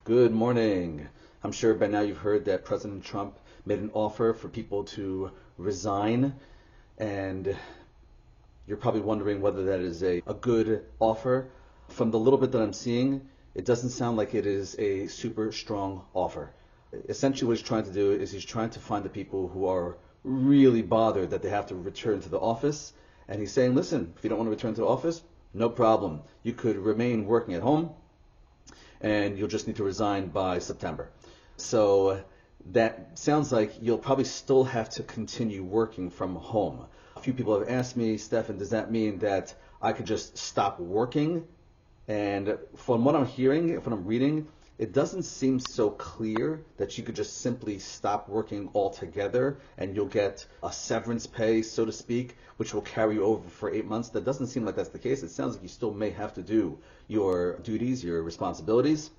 Good morning. I'm sure by now you've heard that President Trump made an offer for people to resign, and you're probably wondering whether that is a good offer. From the little bit that I'm seeing, it doesn't sound like it is a super strong offer. Essentially what he's trying to do is he's trying to find the people who are really bothered that they have to return to the office, and he's saying, listen, if you don't want to return to the office, no problem. You could remain working at home, and you'll just need to resign by September. So that sounds like you'll probably still have to continue working from home. A few people have asked me, Stefan, does that mean that I could just stop working? And from what I'm hearing, from what I'm reading, it doesn't seem so clear that you could just simply stop working altogether and you'll get a severance pay, so to speak, which will carry you over for 8 months. That doesn't seem like that's the case. It sounds like you still may have to do your duties, your responsibilities.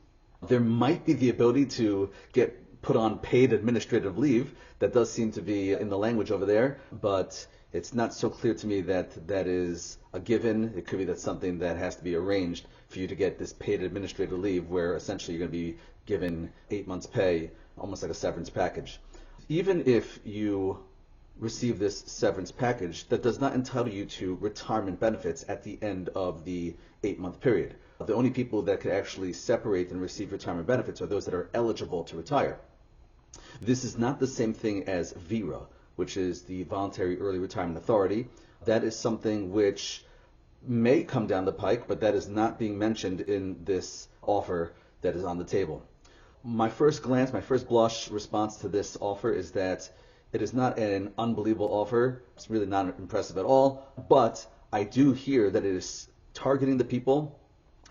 There might be the ability to get put on paid administrative leave. That does seem to be in the language over there, but it's not so clear to me that that is a given. It could be that's something that has to be arranged for you to get this paid administrative leave, where essentially you're going to be given 8 months pay, almost like a severance package. Even if you receive this severance package, that does not entitle you to retirement benefits at the end of the 8-month period. The only people that could actually separate and receive retirement benefits are those that are eligible to retire. This is not the same thing as VERA, which is the Voluntary Early Retirement Authority. That is something which may come down the pike, but that is not being mentioned in this offer that is on the table. My first glance, my first blush response to this offer is that it is not an unbelievable offer. It's really not impressive at all, but I do hear that it is targeting the people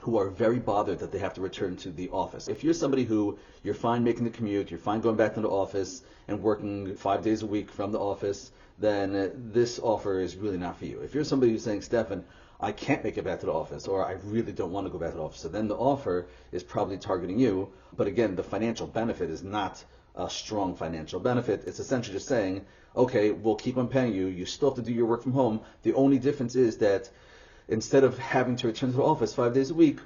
who are very bothered that they have to return to the office. If you're somebody who you're fine making the commute, you're fine going back to the office and working 5 days a week from the office, then this offer is really not for you. If you're somebody who's saying, Stefan, I can't make it back to the office, or I really don't want to go back to the office, so then the offer is probably targeting you. But again, the financial benefit is not a strong financial benefit. It's essentially just saying, okay, we'll keep on paying you. You still have to do your work from home. The only difference is that instead of having to return to the office 5 days a week,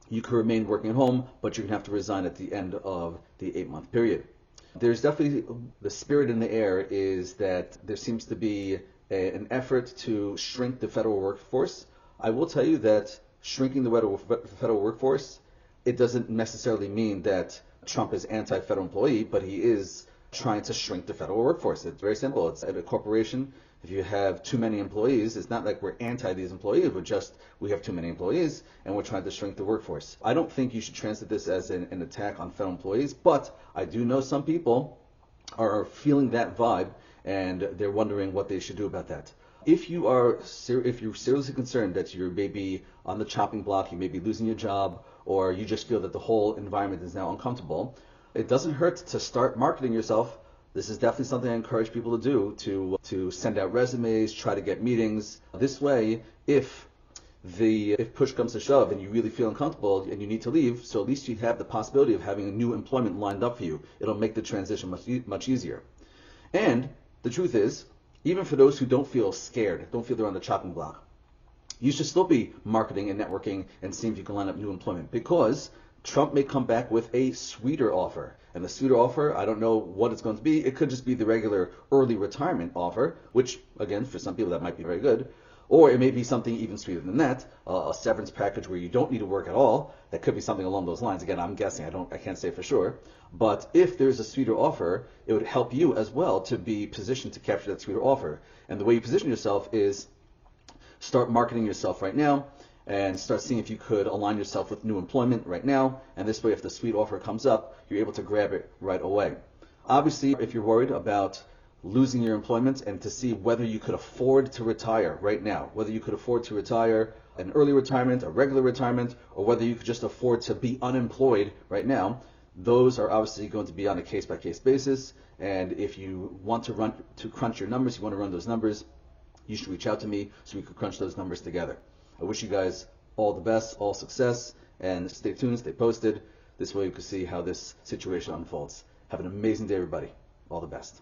you can remain working at home, but you're going to have to resign at the end of the 8-month period. There's definitely, the spirit in the air is that there seems to be an effort to shrink the federal workforce. I will tell you that shrinking the federal workforce, it doesn't necessarily mean that Trump is anti-federal employee, but he is trying to shrink the federal workforce. It's very simple. It's at a corporation. If you have too many employees, it's not like we're anti these employees. We have too many employees and we're trying to shrink the workforce. I don't think you should translate this as an attack on federal employees, but I do know some people are feeling that vibe and they're wondering what they should do about that. If you're seriously concerned that you're maybe on the chopping block, you may be losing your job, or you just feel that the whole environment is now uncomfortable, it doesn't hurt to start marketing yourself. This is definitely something I encourage people to do, to send out resumes, try to get meetings. This way, if push comes to shove and you really feel uncomfortable and you need to leave, so at least you have the possibility of having a new employment lined up for you. It'll make the transition much easier. And the truth is, even for those who don't feel scared, don't feel they're on the chopping block, you should still be marketing and networking and seeing if you can line up new employment, because Trump may come back with a sweeter offer. And the sweeter offer, I don't know what it's going to be. It could just be the regular early retirement offer, which, again, for some people that might be very good. Or it may be something even sweeter than that, a severance package where you don't need to work at all. That could be something along those lines. Again, I'm guessing. I can't say for sure. But if there's a sweeter offer, it would help you as well to be positioned to capture that sweeter offer. And the way you position yourself is start marketing yourself right now and start seeing if you could align yourself with new employment right now. And this way, if the sweet offer comes up, you're able to grab it right away. Obviously, if you're worried about losing your employment and to see whether you could afford to retire right now, whether you could afford to retire an early retirement, a regular retirement, or whether you could just afford to be unemployed right now, those are obviously going to be on a case-by-case basis. And if you want to crunch your numbers, you want to run those numbers, you should reach out to me so we could crunch those numbers together. I wish you guys all the best, all success, and stay tuned, stay posted. This way you can see how this situation unfolds. Have an amazing day, everybody. All the best.